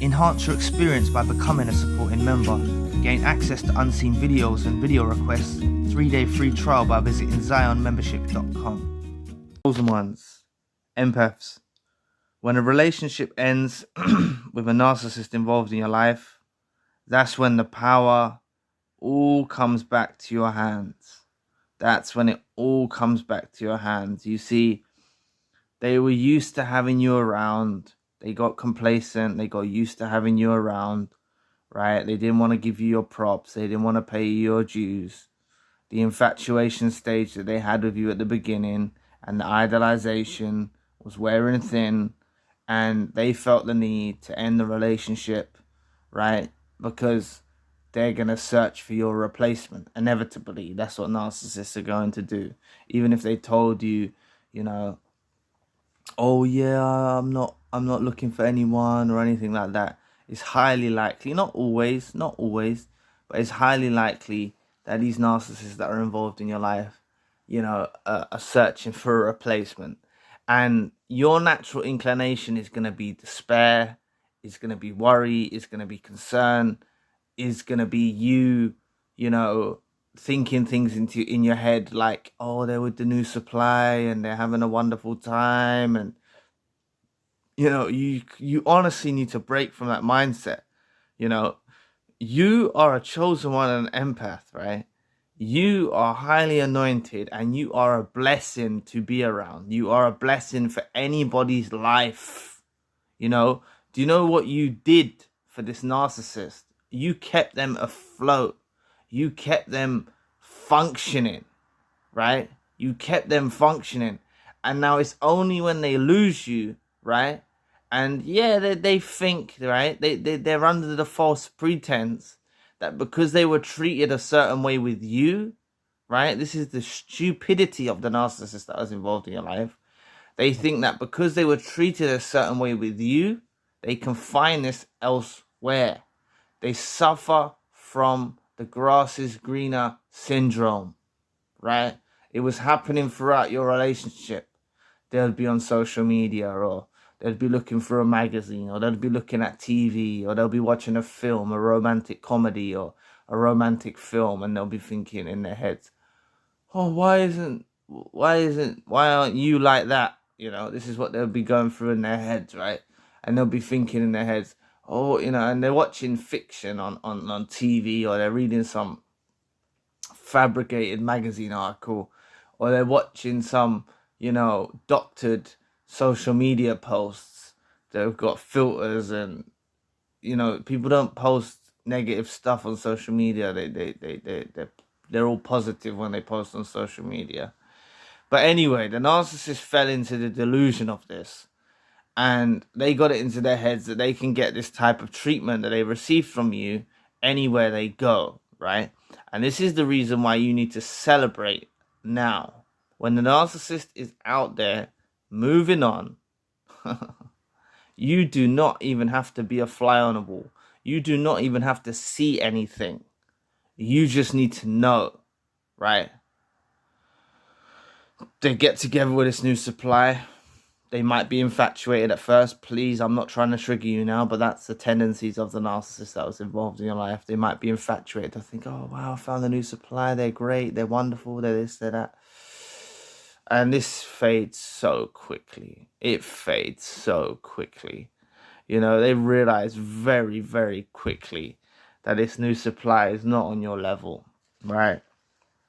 Enhance your experience by becoming a supporting member. Gain access to unseen videos and video requests. 3-day free trial by visiting zionmembership.com. Chosen ones, empaths. When a relationship ends with a narcissist involved in your life, that's when the power all comes back to your hands. That's when it all comes back to your hands. You see, they were used to having you around. They got complacent. They got used to having you around, right? They didn't want to give you your props. They didn't want to pay you your dues. The infatuation stage that they had with you at the beginning and the idolization was wearing thin, and they felt the need to end the relationship, right? Because they're going to search for your replacement. Inevitably, that's what narcissists are going to do. Even if they told you, you know, oh yeah, I'm not looking for anyone or anything like that. It's highly likely, not always, but it's highly likely that these narcissists that are involved in your life, you know, are searching for a replacement. And your natural inclination is going to be despair, is going to be worry, is going to be concern, is going to be you know, thinking things in your head like, oh, they're with the new supply and they're having a wonderful time. And, you know, you honestly need to break from that mindset. You know, you are a chosen one and an empath, right? You are highly anointed and you are a blessing to be around. You are a blessing for anybody's life. You know, do you know what you did for this narcissist? You kept them afloat. You kept them functioning, right? You kept them functioning. And now it's only when they lose you, right? And yeah, they think, right? They're under the false pretense that because they were treated a certain way with you, right? This is the stupidity of the narcissist that was involved in your life. They think that because they were treated a certain way with you, they can find this elsewhere. They suffer from the grass is greener syndrome, right? It was happening throughout your relationship. They'll be on social media, or they'll be looking for a magazine, or they'll be looking at TV, or they'll be watching a film, a romantic comedy or a romantic film, and they'll be thinking in their heads, oh, why aren't you like that? You know, this is what they'll be going through in their heads, right? And they'll be thinking in their heads, oh, you know, and they're watching fiction on TV, or they're reading some fabricated magazine article, or they're watching some, you know, doctored social media posts that have got filters, and, you know, people don't post negative stuff on social media. They're all positive when they post on social media. But anyway, the narcissist fell into the delusion of this. And they got it into their heads that they can get this type of treatment that they receive from you anywhere they go, right? And this is the reason why you need to celebrate now. When the narcissist is out there moving on, you do not even have to be a fly on the wall. You do not even have to see anything. You just need to know, right? They get together with this new supply. They might be infatuated at first. Please, I'm not trying to trigger you now, but that's the tendencies of the narcissist that was involved in your life. They might be infatuated. They think, oh, wow, I found a new supply. They're great. They're wonderful. They're this, they're that. And this fades so quickly. It fades so quickly. You know, they realize very, very quickly that this new supply is not on your level, right?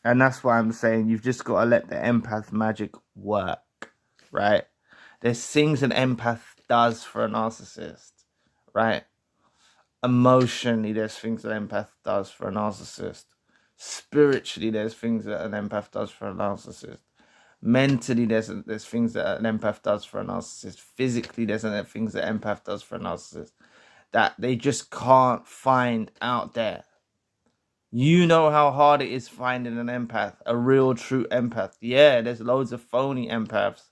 And that's why I'm saying you've just got to let the empath magic work, right? There's things an empath does for a narcissist, right? Emotionally, there's things that an empath does for a narcissist. Spiritually, there's things that an empath does for a narcissist. Mentally, there's things that an empath does for a narcissist. Physically, there's things that an empath does for a narcissist that they just can't find out there. You know how hard it is finding an empath, a real, true empath. Yeah, there's loads of phony empaths,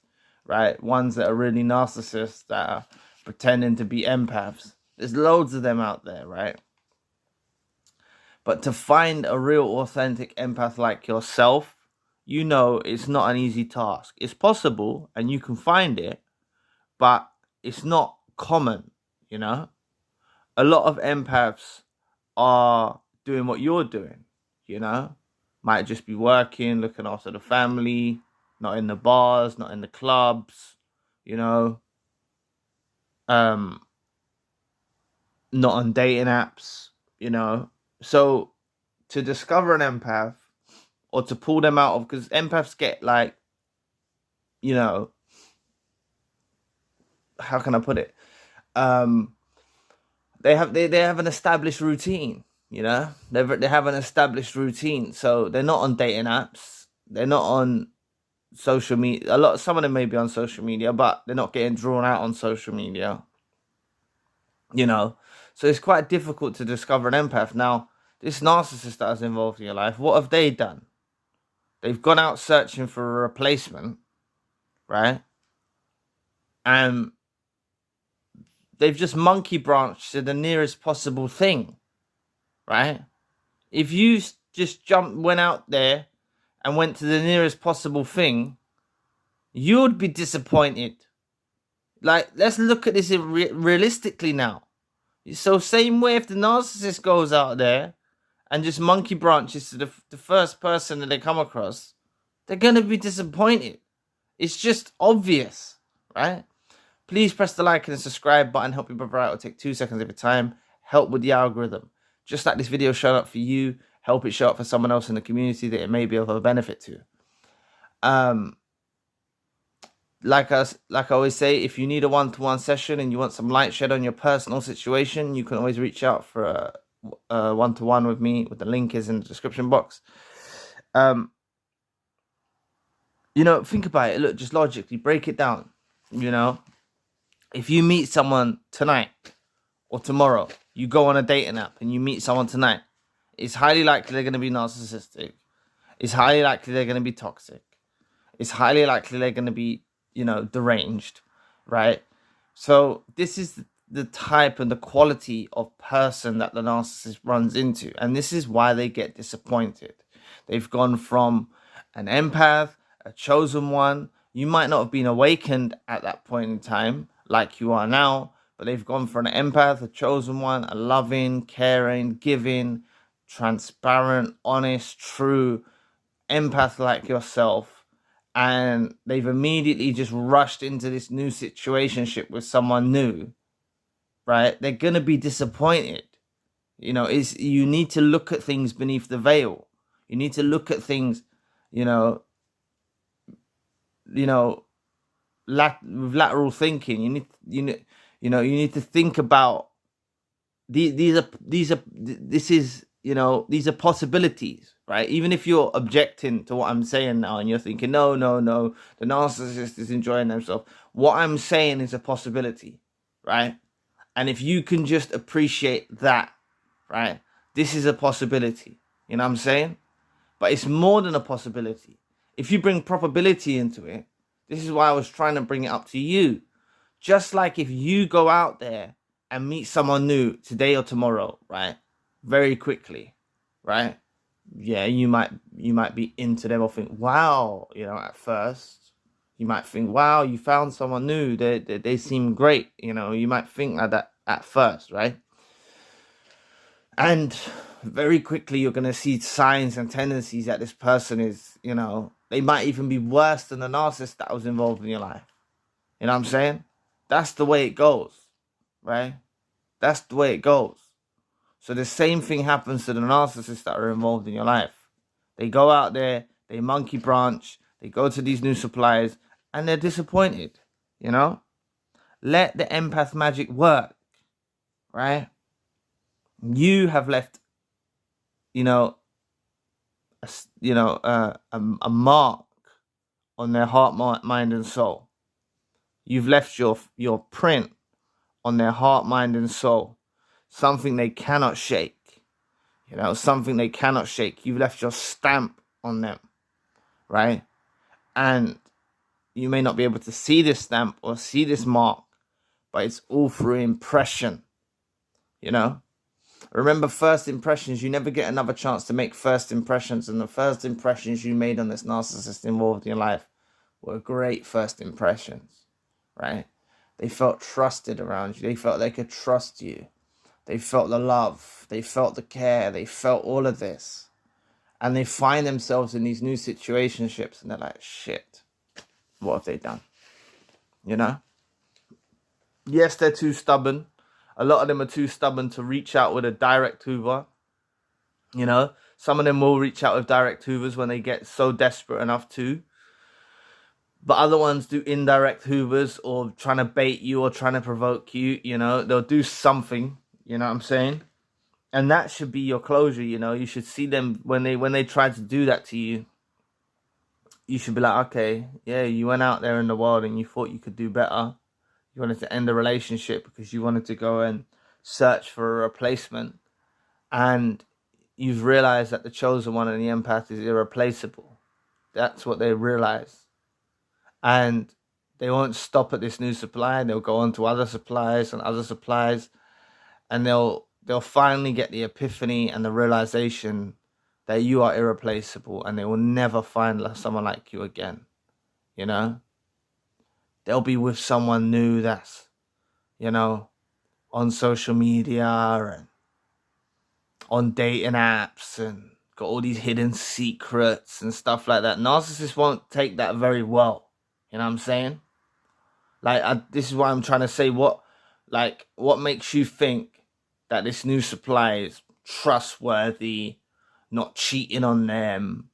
right? Ones that are really narcissists that are pretending to be empaths. There's loads of them out there, right? But to find a real, authentic empath like yourself, you know it's not an easy task. It's possible and you can find it, but it's not common, you know? a lot of empaths are doing what you're doing, you know? Might just be working, looking after the family, not in the bars, not in the clubs, you know? Not on dating apps, you know? So to discover an empath or to pull them out of, because empaths get like, you know, how can I put it? They have an established routine, you know. They have an established routine, so they're not on dating apps. They're not on social media. Some of them may be on social media, but they're not getting drawn out on social media, you know. So it's quite difficult to discover an empath. Now, this narcissist that is involved in your life, what have they done? They've gone out searching for a replacement, right? And they've just monkey branched to the nearest possible thing, right? If you just went out there and went to the nearest possible thing, you'd be disappointed. Like, let's look at this realistically now. So same way if the narcissist goes out there and just monkey branches to the first person that they come across, they're going to be disappointed. It's just obvious, right? Please press the like and subscribe button. Help your brother out. It'll take 2 seconds of your time. Help with the algorithm. Just like this video showed up for you, help it show up for someone else in the community that it may be of a benefit to. Like I always say, if you need a one-to-one session and you want some light shed on your personal situation, you can always reach out for a one-to-one with me. With the link is in the description box. You know, think about it. Look, just logically break it down. You know, if you meet someone tonight or tomorrow, you go on a dating app and you meet someone tonight, it's highly likely they're going to be narcissistic. It's highly likely they're going to be toxic. It's highly likely they're going to be, you know, deranged, right? So this is the type and the quality of person that the narcissist runs into. And this is why they get disappointed. They've gone from an empath, a chosen one. You might not have been awakened at that point in time like you are now, but they've gone for an empath, a chosen one, a loving, caring, giving, transparent, honest, true empath like yourself. And they've immediately just rushed into this new situationship with someone new, right? They're going to be disappointed. You know, you need to look at things beneath the veil. You need to look at things, with lateral thinking. You need to think about these are possibilities, right? Even if you're objecting to what I'm saying now and you're thinking, no, the narcissist is enjoying themselves. What I'm saying is a possibility, right? And if you can just appreciate that, right? This is a possibility. You know what I'm saying? But it's more than a possibility. If you bring probability into it, this is why I was trying to bring it up to you. Just like if you go out there and meet someone new today or tomorrow, right? Very quickly, right? Yeah, you might be into them or think, wow, at first. You might think, wow, you found someone new. They seem great. You might think like that at first, right? And very quickly, you're going to see signs and tendencies that this person is, they might even be worse than the narcissist that was involved in your life. You know what I'm saying? That's the way it goes, right? That's the way it goes. So the same thing happens to the narcissists that are involved in your life. They go out there, they monkey branch, they go to these new suppliers, and they're disappointed, Let the empath magic work, right? You have left, a mark on their heart, mind, and soul. You've left your print on their heart, mind, and soul. Something they cannot shake. Something they cannot shake. You've left your stamp on them, right? And you may not be able to see this stamp or see this mark, but it's all through impression, Remember, first impressions, you never get another chance to make first impressions. And the first impressions you made on this narcissist involved in your life were great first impressions, right? They felt trusted around you. They felt they could trust you. They felt the love. They felt the care. They felt all of this. And they find themselves in these new situationships. And they're like, shit, what have they done? You know? Yes, they're too stubborn. A lot of them are too stubborn to reach out with a direct hoover. You know? Some of them will reach out with direct hoovers when they get so desperate enough to. But other ones do indirect hoovers or trying to bait you or trying to provoke you. You know? They'll do something. You know what I'm saying? And that should be your closure, you know. You should see them when they try to do that to you. You should be like, okay, yeah, you went out there in the world and you thought you could do better. You wanted to end the relationship because you wanted to go and search for a replacement. And you've realized that the chosen one and the empath is irreplaceable. That's what they realize. And they won't stop at this new supply. They'll go on to other supplies and other supplies. And they'll finally get the epiphany and the realization that you are irreplaceable and they will never find someone like you again. You know? They'll be with someone new that's, you know, on social media and on dating apps and got all these hidden secrets and stuff like that. Narcissists won't take that very well. You know what I'm saying? Like, this is why I'm trying to say what makes you think that this new supply is trustworthy, not cheating on them,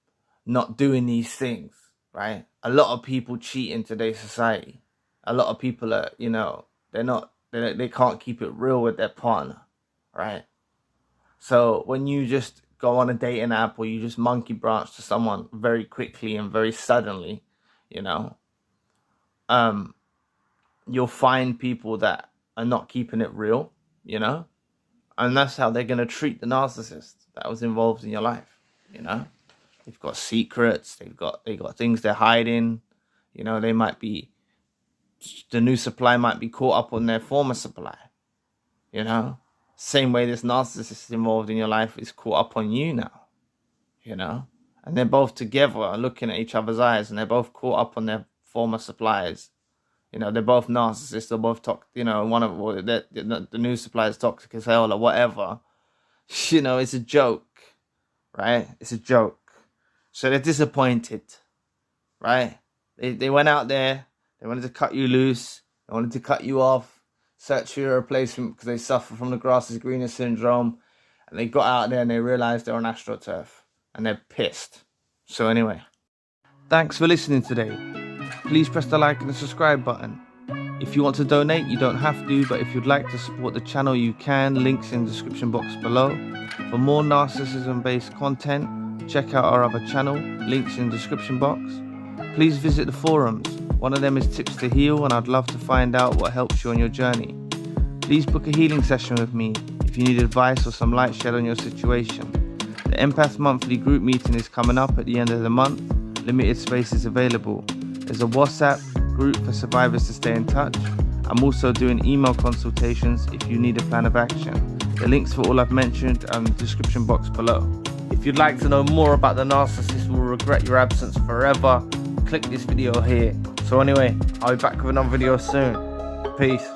not doing these things, right? A lot of people cheat in today's society. A lot of people are, you know, they can't keep it real with their partner, right? So when you just go on a dating app or you just monkey branch to someone very quickly and very suddenly, you know, you'll find people that are not keeping it real, you know? And that's how they're going to treat the narcissist that was involved in your life, you know? They've got secrets, they got things they're hiding, you know, the new supply might be caught up on their former supply, you know? Same way this narcissist involved in your life is caught up on you now, you know? And they're both together looking at each other's eyes and they're both caught up on their former supplies. You know, they're both narcissists, they're both toxic, you know, the new supply is toxic as hell or whatever. You know, it's a joke, right? It's a joke. So they're disappointed, right? They went out there, they wanted to cut you loose, they wanted to cut you off, search for your replacement because they suffer from the grass is greener syndrome. And they got out there and they realized they're on AstroTurf and they're pissed. So anyway, thanks for listening today. Please press the like and the subscribe button. If you want to donate, you don't have to, but if you'd like to support the channel, you can. Links in the description box below. For more narcissism-based content, check out our other channel. Links in the description box. Please visit the forums. One of them is Tips to Heal, and I'd love to find out what helps you on your journey. Please book a healing session with me if you need advice or some light shed on your situation. The Empath monthly group meeting is coming up at the end of the month. Limited space is available. There's a WhatsApp group for survivors to stay in touch. I'm also doing email consultations if you need a plan of action. The links for all I've mentioned are in the description box below. If you'd like to know more about the narcissist who will regret your absence forever, click this video here. So anyway, I'll be back with another video soon. Peace.